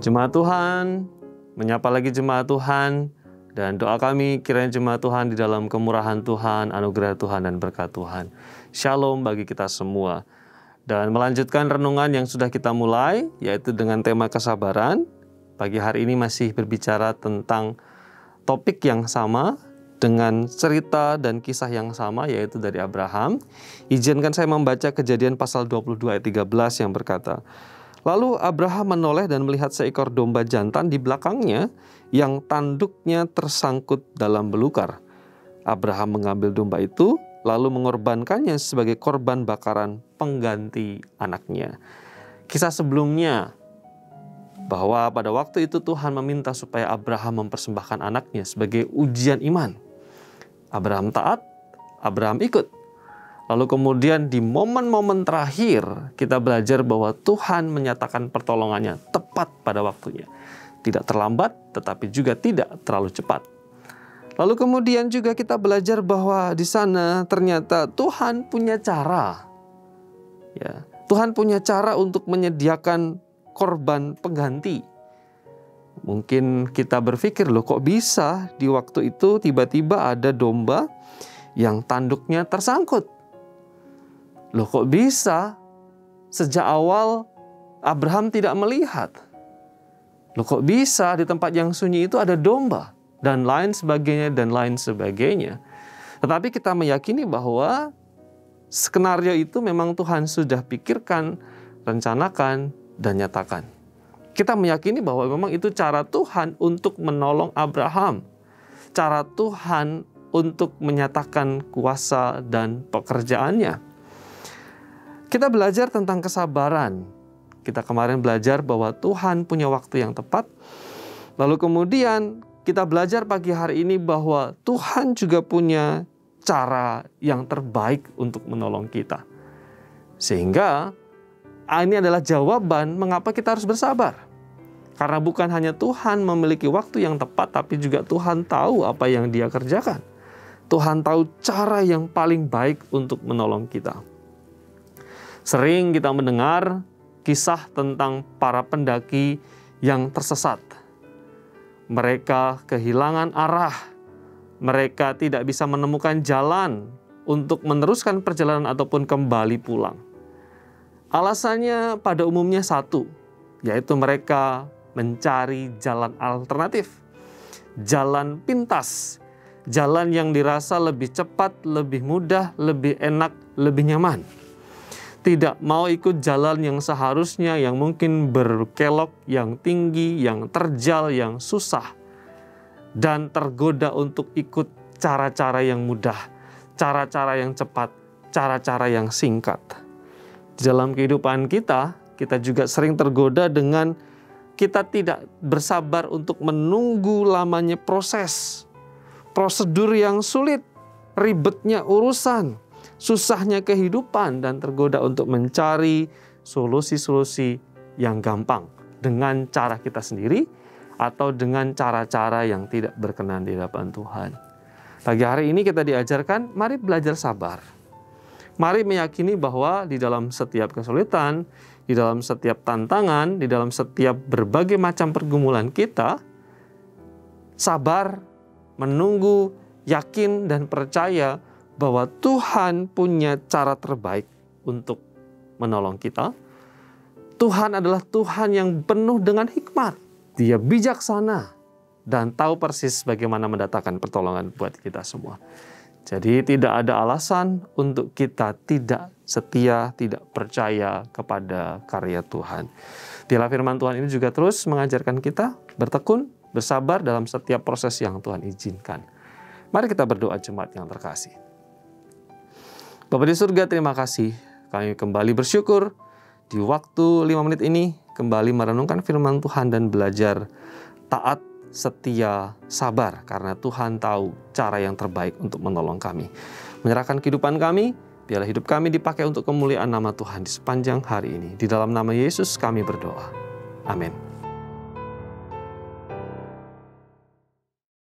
Jemaat Tuhan, menyapa lagi jemaat Tuhan, dan doa kami kiranya jemaat Tuhan di dalam kemurahan Tuhan, anugerah Tuhan, dan berkat Tuhan. Shalom bagi kita semua. Dan melanjutkan renungan yang sudah kita mulai, yaitu dengan tema kesabaran. Pagi hari ini masih berbicara tentang topik yang sama, dengan cerita dan kisah yang sama, yaitu dari Abraham. Izinkan saya membaca Kejadian pasal 22 ayat 13 yang berkata, "Lalu Abraham menoleh dan melihat seekor domba jantan di belakangnya yang tanduknya tersangkut dalam belukar. Abraham mengambil domba itu, lalu mengorbankannya sebagai korban bakaran pengganti anaknya." Kisah sebelumnya, bahwa pada waktu itu Tuhan meminta supaya Abraham mempersembahkan anaknya sebagai ujian iman. Abraham taat, Abraham ikut. Lalu kemudian di momen-momen terakhir kita belajar bahwa Tuhan menyatakan pertolongannya tepat pada waktunya. Tidak terlambat tetapi juga tidak terlalu cepat. Lalu kemudian juga kita belajar bahwa di sana ternyata Tuhan punya cara. Ya, Tuhan punya cara untuk menyediakan korban pengganti. Mungkin kita berpikir, loh kok bisa di waktu itu tiba-tiba ada domba yang tanduknya tersangkut? Loh kok bisa sejak awal Abraham tidak melihat? Loh kok bisa di tempat yang sunyi itu ada domba? Dan lain sebagainya, dan lain sebagainya. Tetapi kita meyakini bahwa skenario itu memang Tuhan sudah pikirkan, rencanakan, dan nyatakan. Kita meyakini bahwa memang itu cara Tuhan untuk menolong Abraham. Cara Tuhan untuk menyatakan kuasa dan pekerjaannya. Kita belajar tentang kesabaran. Kita kemarin belajar bahwa Tuhan punya waktu yang tepat. Lalu kemudian kita belajar pagi hari ini bahwa Tuhan juga punya cara yang terbaik untuk menolong kita. Sehingga ini adalah jawaban mengapa kita harus bersabar. Karena bukan hanya Tuhan memiliki waktu yang tepat, tapi juga Tuhan tahu apa yang Dia kerjakan. Tuhan tahu cara yang paling baik untuk menolong kita. Sering kita mendengar kisah tentang para pendaki yang tersesat. Mereka kehilangan arah. Mereka tidak bisa menemukan jalan untuk meneruskan perjalanan ataupun kembali pulang. Alasannya pada umumnya satu, yaitu mereka mencari jalan alternatif, jalan pintas, jalan yang dirasa lebih cepat, lebih mudah, lebih enak, lebih nyaman. Tidak mau ikut jalan yang seharusnya, yang mungkin berkelok, yang tinggi, yang terjal, yang susah. Dan tergoda untuk ikut cara-cara yang mudah, cara-cara yang cepat, cara-cara yang singkat. Di dalam kehidupan kita juga sering tergoda dengan kita tidak bersabar untuk menunggu lamanya proses. Prosedur yang sulit, ribetnya urusan, susahnya kehidupan, dan tergoda untuk mencari solusi-solusi yang gampang dengan cara kita sendiri atau dengan cara-cara yang tidak berkenan di hadapan Tuhan. Pagi hari ini kita diajarkan, mari belajar sabar. Mari meyakini bahwa di dalam setiap kesulitan, di dalam setiap tantangan, di dalam setiap berbagai macam pergumulan kita, sabar, menunggu, yakin, dan percaya bahwa Tuhan punya cara terbaik untuk menolong kita. Tuhan adalah Tuhan yang penuh dengan hikmat. Dia bijaksana dan tahu persis bagaimana mendatangkan pertolongan buat kita semua. Jadi tidak ada alasan untuk kita tidak setia, tidak percaya kepada karya Tuhan. Biarlah firman Tuhan ini juga terus mengajarkan kita bertekun, bersabar dalam setiap proses yang Tuhan izinkan. Mari kita berdoa jemaat yang terkasih. Bapa di surga, terima kasih. Kami kembali bersyukur di waktu 5 menit ini kembali merenungkan firman Tuhan dan belajar taat, setia, sabar, karena Tuhan tahu cara yang terbaik untuk menolong kami. Menyerahkan kehidupan kami, biarlah hidup kami dipakai untuk kemuliaan nama Tuhan di sepanjang hari ini. Di dalam nama Yesus kami berdoa. Amin.